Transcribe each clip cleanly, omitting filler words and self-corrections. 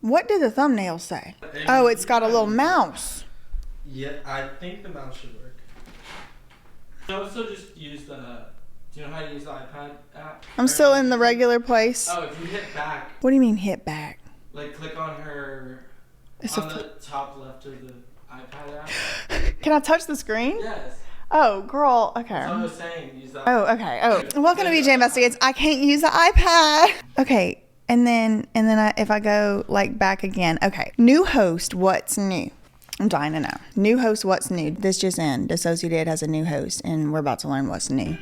What did the thumbnail say? Oh, it's got a little mouse. Yeah, I think the mouse should work. You also just use the, do you know how to use the iPad app? I'm still in the regular place. Oh, if you hit back. What do you mean hit back? Like click on her, It's on the top left of the iPad app. Can I touch the screen? Yes. Oh, girl, okay. That's what I was saying, use that. Oh, okay. Oh, welcome to BJ Investigates. I can't use the iPad. Okay, and then if I go like back again. Okay, new host, what's new? I'm dying to know. New host, what's new? This just in. DissociaDID has a new host, and we're about to learn what's new.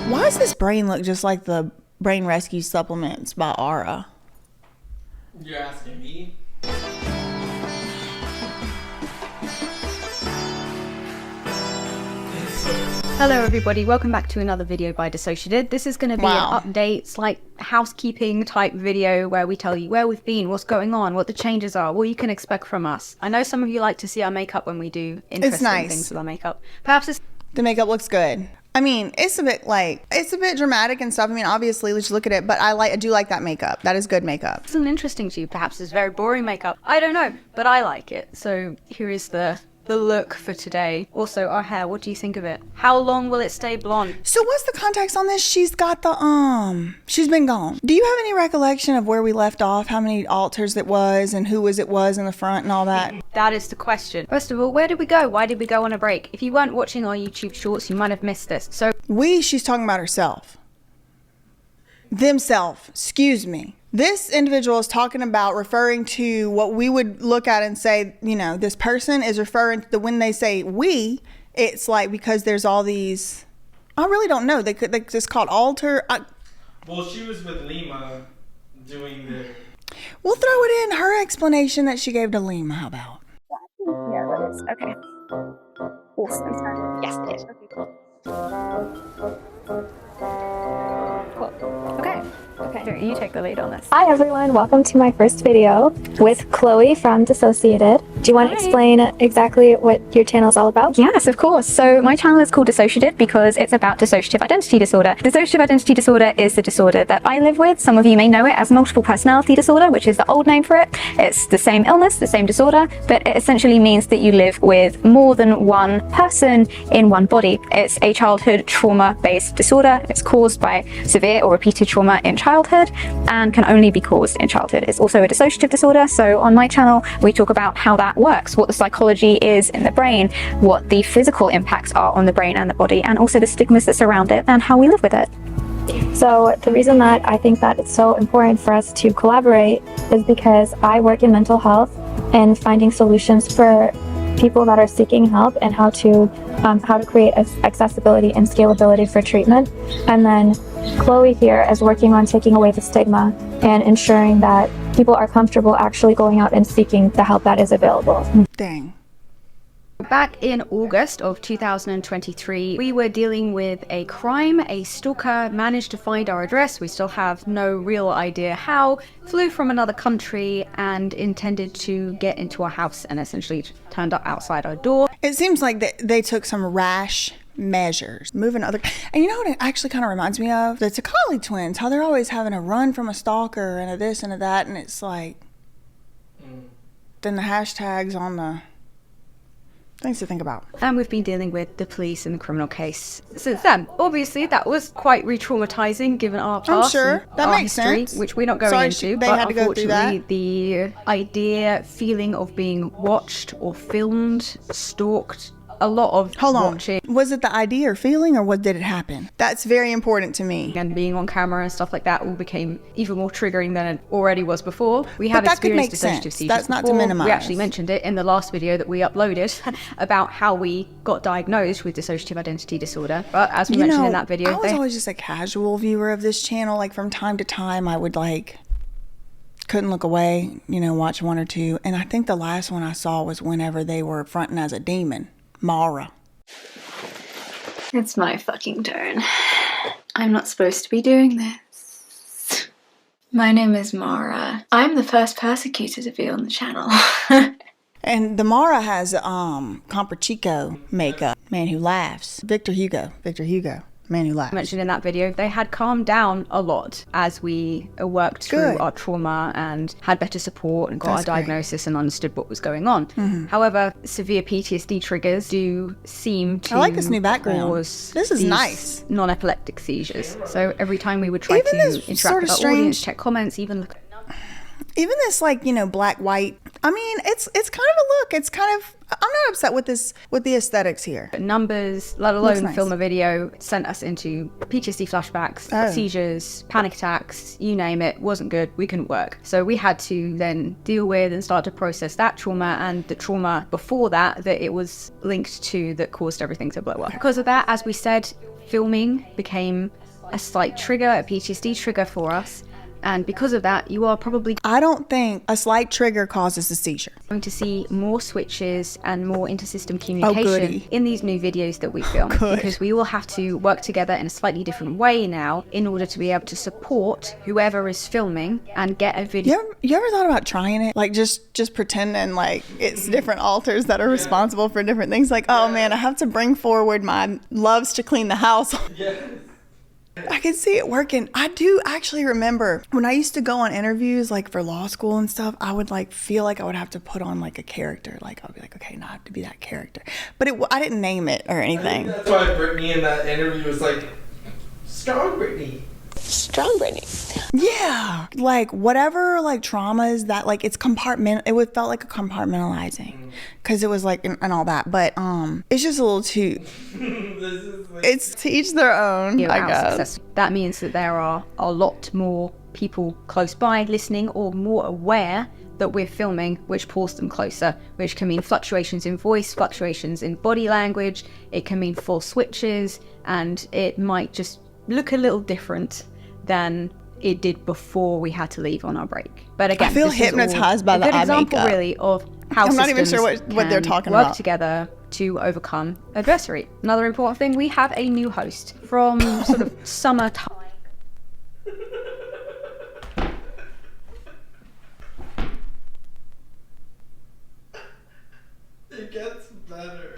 Why does this brain look just like the Brain Rescue Supplements by Aura? You're asking me? Hello everybody, welcome back to another video by DissociaDID. This is going to be an update, slight housekeeping type video where we tell you where we've been, what's going on, what the changes are, what you can expect from us. I know some of you like to see our makeup when we do interesting things with our makeup. Perhaps the makeup looks good. I mean, it's a bit dramatic and stuff. I mean, obviously, let's look at it, but I do like that makeup. That is good makeup. It's interesting to you. Perhaps it's very boring makeup. I don't know, but I like it. So here is the look for today. Also, our hair, what do you think of it? How long will it stay blonde? So what's the context on this? She's got the, she's been gone. Do you have any recollection of where we left off? How many altars it was and who it was in the front and all that? That is the question. First of all, where did we go? Why did we go on a break? If you weren't watching our YouTube shorts, you might have missed this. So she's talking about herself. Themself, excuse me. This individual is talking about referring to what we would look at and say, you know, this person is referring to when they say we, it's like because there's all these, I really don't know. They just called altar. Well, she was with Lima doing the... We'll throw it in her explanation that she gave to Lima. How about? Yeah, that is. Okay. Awesome. Yes, it is. Cool. Okay. Okay, you take the lead on this. Hi everyone, welcome to my first video with Chloe from DissociaDID. Do you want to explain exactly what your channel is all about? Yes, of course. So my channel is called DissociaDID because it's about dissociative identity disorder. Dissociative identity disorder is the disorder that I live with. Some of you may know it as multiple personality disorder, which is the old name for it. It's the same illness, the same disorder, but it essentially means that you live with more than one person in one body. It's a childhood trauma-based disorder. It's caused by severe or repeated trauma in childhood and can only be caused in childhood. It's also a dissociative disorder. So on my channel, we talk about how that works, what the psychology is in the brain, what the physical impacts are on the brain and the body, and also the stigmas that surround it and how we live with it. So the reason that I think that it's so important for us to collaborate is because I work in mental health and finding solutions for people that are seeking help and how to create accessibility and scalability for treatment. And then Chloe here is working on taking away the stigma and ensuring that people are comfortable actually going out and seeking the help that is available. Dang. Back in August of 2023, we were dealing with a crime. A stalker managed to find our address. We still have no real idea how. Flew from another country and intended to get into our house and essentially turned up outside our door. It seems like they took some rash measures, moving other, and you know what it actually kind of reminds me of? The Takali twins, how they're always having to run from a stalker and a this and a that, and it's like, then the hashtags on the things to think about. And we've been dealing with the police in the criminal case since then. Obviously, that was quite re-traumatizing given our past. I'm sure that our makes history, sense. Which we're not going into. They but had to go through that. Unfortunately, the feeling of being watched or filmed, stalked, a lot of watching. Was it the idea or feeling, or what did it happen? That's very important to me. And being on camera and stuff like that all became even more triggering than it already was before. We have experienced dissociative seizures. That's not to minimize. We actually mentioned it in the last video that we uploaded about how we got diagnosed with dissociative identity disorder. But as we mentioned in that video, I was always just a casual viewer of this channel. Like from time to time, I would couldn't look away, watch one or two. And I think the last one I saw was whenever they were fronting as a demon. Mara. It's my fucking turn. I'm not supposed to be doing this. My name is Mara. I'm the first persecutor to be on the channel. And the Mara has Comper Chico makeup. Man who laughs. Victor Hugo. Man who laughs. Mentioned in that video, they had calmed down a lot as we worked through our trauma and had better support and got our diagnosis and understood what was going on. However, severe PTSD triggers do seem to I like this new background. cause this is these nice. non-epileptic seizures. So every time we would try to interact with our audience, check comments, even look at even this, like, you know, black white, I mean, it's kind of a look. It's kind of, I'm not upset with the aesthetics here. numbers, let alone film a video. It sent us into PTSD flashbacks, seizures, panic attacks, you name it. Wasn't good. We couldn't work. So we had to then deal with and start to process that trauma and the trauma before that it was linked to that caused everything to blow up. Because of that, as we said, filming became a slight trigger, a PTSD trigger for us. And because of that, you are probably I don't think a slight trigger causes a seizure. going to see more switches and more intersystem communication in these new videos that we film. Because we will have to work together in a slightly different way now in order to be able to support whoever is filming and get a video. You ever thought about trying it? Like just pretending like it's different alters that are responsible for different things. Like, oh man, I have to bring forward my loves to clean the house. I can see it working. I do actually remember when I used to go on interviews, like for law school and stuff, I would like feel like I would have to put on like a character. Like I'll be like, okay, now I have to be that character. But I didn't name it or anything. That's why Brittany in that interview was like, strong Brittany. Strong Brittany. Yeah. Like whatever like traumas that like it felt like a compartmentalizing because it was like and all that. But it's just a little too it's to each their own, I guess. That means that there are a lot more people close by listening or more aware that we're filming, which pulls them closer, which can mean fluctuations in voice, fluctuations in body language. It can mean full switches, and it might just look a little different than it did before we had to leave on our break. But again, I feel hypnotized by the eye example makeup. Really of how I'm not even sure systems what they're can talking work about. together to overcome adversity. Another important thing, we have a new host from sort of summertime. It gets better.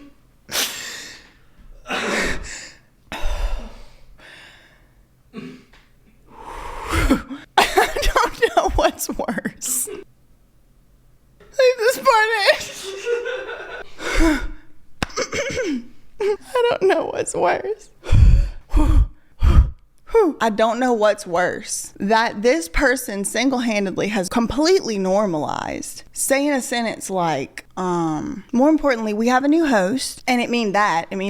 I don't know what's worse. Leave this part in. I don't know what's worse. I don't know what's worse. That this person single-handedly has completely normalized saying a sentence like, more importantly, we have a new host, and it mean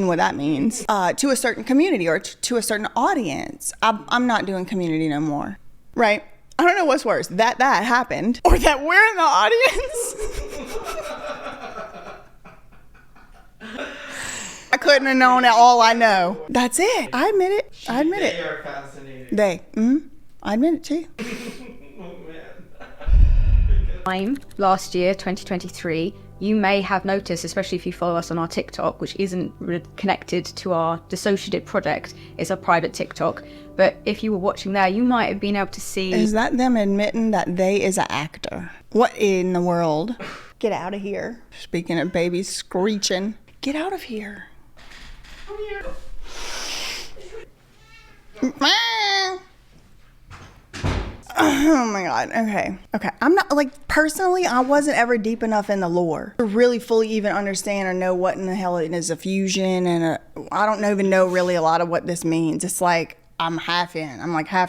what that means, to a certain community or to a certain audience. I'm not doing community no more, right? I don't know what's worse, that happened or that we're in the audience. I couldn't have known all I know. That's it. I admit it. They are fascinating. I admit it too. Oh man. Time last year, 2023, you may have noticed, especially if you follow us on our TikTok, which isn't connected to our DissociaDID project, it's a private TikTok. But if you were watching there, you might have been able to see. Is that them admitting that they is an actor? What in the world? Get out of here. Speaking of babies screeching, get out of here. Come here. Oh my god. Okay. I'm not like personally I wasn't ever deep enough in the lore to really fully even understand or know what in the hell it is a fusion and I don't even know really a lot of what this means. It's like I'm half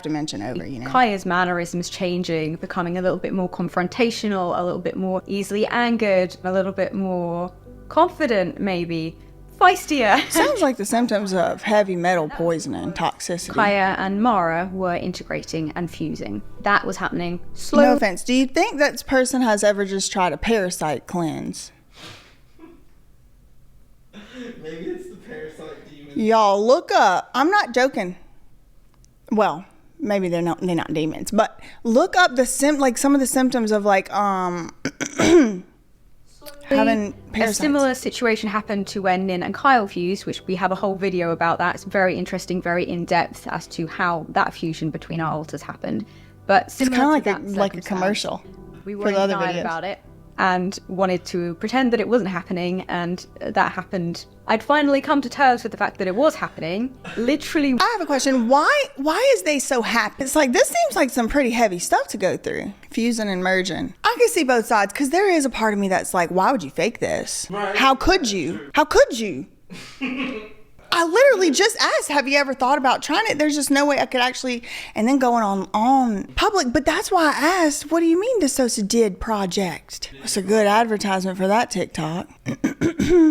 dimension over, you know. Kaya's mannerisms changing, becoming a little bit more confrontational, a little bit more easily angered, a little bit more confident maybe. Feistier. Sounds like the symptoms of heavy metal poisoning, toxicity. Kaya and Mara were integrating and fusing. That was happening slowly. No offense. Do you think that this person has ever just tried a parasite cleanse? Maybe it's the parasite demon. Y'all look up. I'm not joking. Well, maybe they're not demons, but look up some of the symptoms of like having parasites. A similar situation happened to when Nin and Kyle fused, which we have a whole video about that. It's very interesting, very in-depth as to how that fusion between our alters happened. But it's kind of like a commercial. We were denied about it. and wanted to pretend that it wasn't happening, and that happened. I'd finally come to terms with the fact that it was happening. Literally. I have a question. Why is they so happy? It's like, this seems like some pretty heavy stuff to go through. Fusing and merging. I can see both sides, because there is a part of me that's like, why would you fake this? Right. How could you? How could you? I literally just asked, have you ever thought about trying it? There's just no way I could actually, and then going on public. But that's why I asked, what do you mean DissociaDID project? It's a good advertisement for that TikTok.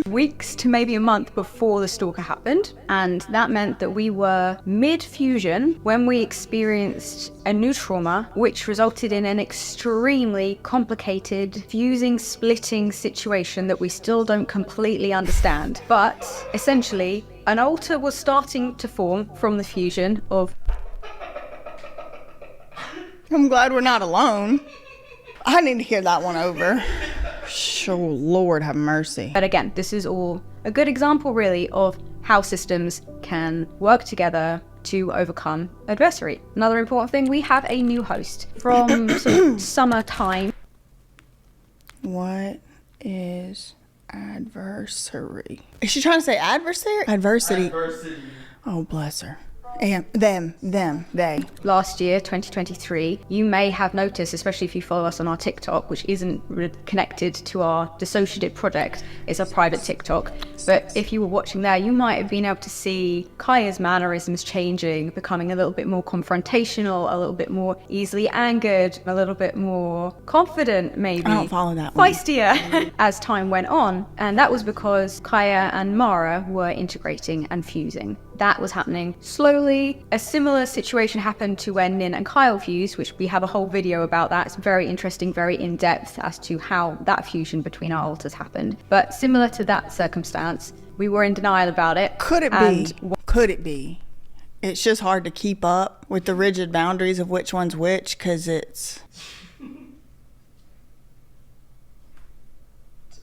Weeks to maybe a month before the stalker happened, and that meant that we were mid-fusion when we experienced a new trauma, which resulted in an extremely complicated fusing splitting situation that we still don't completely understand. But essentially, an altar was starting to form from the fusion of... I'm glad we're not alone. I need to hear that one over. Oh, Lord have mercy. But again, this is all a good example really of how systems can work together to overcome adversary. Another important thing, we have a new host from sort of summertime. What is adversary? Is she trying to say adversary? Adversity. Oh, bless her. And them, they. Last year, 2023, you may have noticed, especially if you follow us on our TikTok, which isn't connected to our DissociaDID project, it's a private TikTok. But if you were watching there, you might have been able to see Kaya's mannerisms changing, becoming a little bit more confrontational, a little bit more easily angered, a little bit more confident, maybe. I don't follow that one. Feistier as time went on. And that was because Kaya and Mara were integrating and fusing. That was happening slowly. A similar situation happened to when Nin and Kyle fused, which we have a whole video about that. It's very interesting, very in-depth as to how that fusion between our alters happened. But similar to that circumstance, we were in denial about it. Could it be? Could it be? It's just hard to keep up with the rigid boundaries of which one's which, because it's...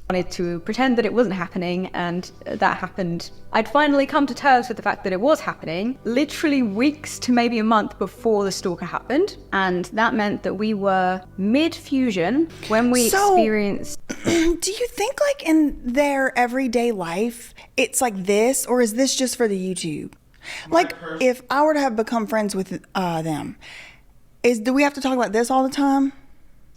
Wanted to pretend that it wasn't happening, and that happened. I'd finally come to terms with the fact that it was happening literally weeks to maybe a month before the stalker happened, and that meant that we were mid-fusion when we experienced... Do you think like in their everyday life it's like this, or is this just for the YouTube? Like if I were to have become friends with them, do we have to talk about this all the time?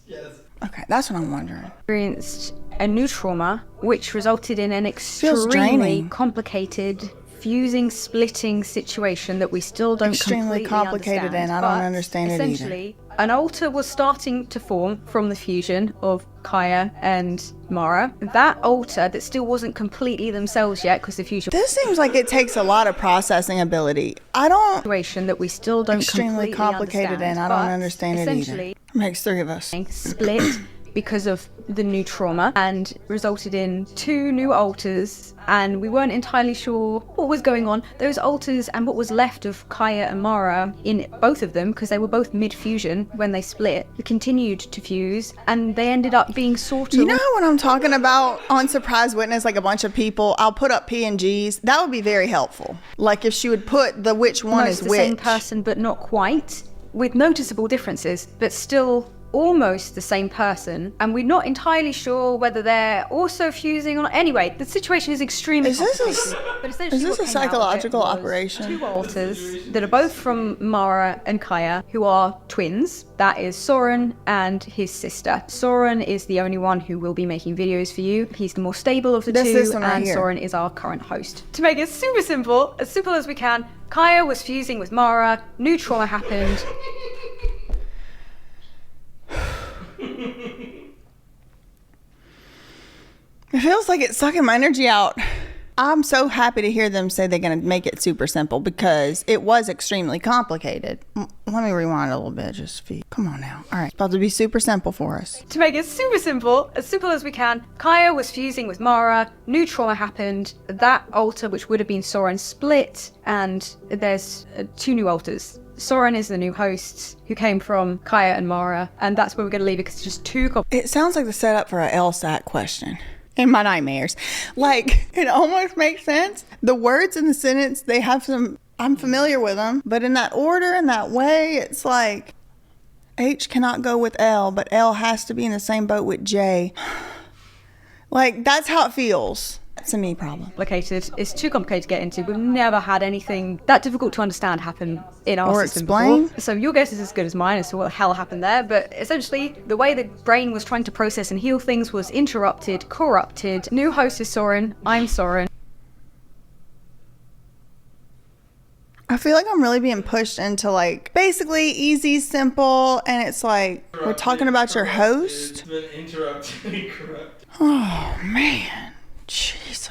Yes. Okay, that's what I'm wondering. Experienced a new trauma, which resulted in an extremely complicated fusing, splitting situation that we still don't extremely complicated understand. And I don't understand it either. Essentially, an altar was starting to form from the fusion of Kaya and Mara. That altar that still wasn't completely themselves yet because the fusion... This seems like it takes a lot of processing ability. I don't... ...situation that we still don't extremely completely complicated understand. And I don't understand it either. Makes three of us. Split because of the new trauma and resulted in 2 new alters, and we weren't entirely sure what was going on. Those alters and what was left of Kaya and Mara in both of them, because they were both mid-fusion when they split, continued to fuse, and they ended up being sort of... You know what I'm talking about on Surprise Witness, like a bunch of people, I'll put up PNGs. That would be very helpful. Like if she would put the which one is which. The same person, but not quite, with noticeable differences, but still almost the same person, and we're not entirely sure whether they're also fusing or not. Anyway, the situation is extremely complicated. But essentially is this a psychological operation? 2 alters that are both from Mara and Kaya, who are twins. That is Soren and his sister. Soren is the only one who will be making videos for you. He's the more stable of the two, and Soren is our current host. To make it super simple as we can, Kaya was fusing with Mara, new trauma happened. It feels like it's sucking my energy out. I'm so happy to hear them say they're going to make it super simple, because it was extremely complicated. Let me rewind a little bit. Come on now. All right. It's about to be super simple for us. To make it super simple as we can, Kaya was fusing with Mara, new trauma happened, that altar, which would have been Soren, split, and there's 2 new altars. Soren is the new host who came from Kaya and Mara, and that's where we're going to leave it because it's just too complicated. It sounds like the setup for a LSAT question in my nightmares. Like, it almost makes sense. The words in the sentence, they have some, I'm familiar with them, but in that order, in that way, it's like, H cannot go with L, but L has to be in the same boat with J. Like, that's how it feels. That's a me problem. Complicated. It's too complicated to get into. We've never had anything that difficult to understand happen in our Or system explain. before. So your guess is as good as mine as to what the hell happened there. But essentially, the way the brain was trying to process and heal things was interrupted, corrupted. New host is Soren. I'm Soren. I feel like I'm really being pushed into, like, basically easy, simple, and it's like, we're talking about your host? It's been interrupted and corrupted. Oh, man. Jesus.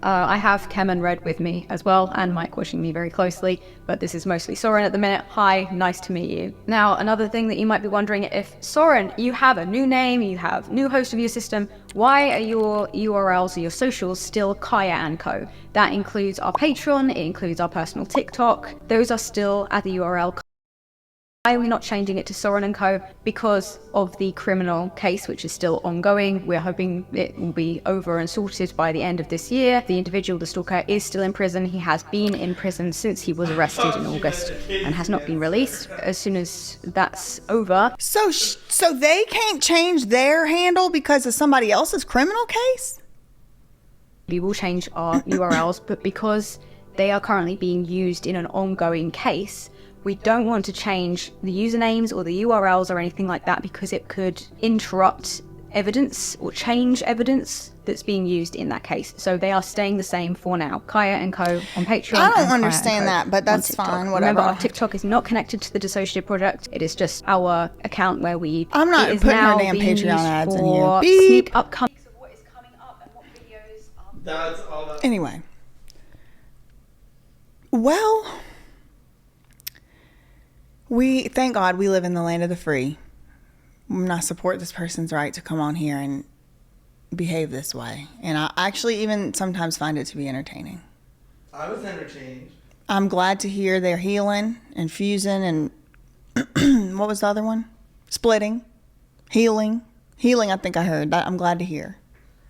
I have Kem and Red with me as well, and Mike watching me very closely, but this is mostly Soren at the minute. Hi, nice to meet you. Now, another thing that you might be wondering, if Soren, you have a new name, you have new host of your system, why are your URLs or your socials still Kaya & Co? That includes our Patreon, it includes our personal TikTok, those are still at the URL. Why are we not changing it to Soren & Co? Because of the criminal case, which is still ongoing. We're hoping it will be over and sorted by the end of this year. The individual, the stalker, is still in prison. He has been in prison since he was arrested in August and has not been released. As soon as that's over, So they can't change their handle because of somebody else's criminal case? we will change our URLs, but because they are currently being used in an ongoing case, we don't want to change the usernames or the URLs or anything like that because it could interrupt evidence or change evidence that's being used in that case. So they are staying the same for now. Kaya & Co on Patreon. I don't and Kaya & understand Co that, but on that's TikTok. fine, whatever. Remember, our TikTok is not connected to the Dissociated project. It is just our account where we... I'm not it is putting her now damn being Patreon used ads in for here. Beep. sneak upcoming... That's all that. Anyway. Well, thank God we live in the land of the free. And I support this person's right to come on here and behave this way. And I actually even sometimes find it to be entertaining. I was entertained. I'm glad to hear they're healing and fusing and what was the other one? Splitting. Healing. Healing, I think I heard. That I'm glad to hear.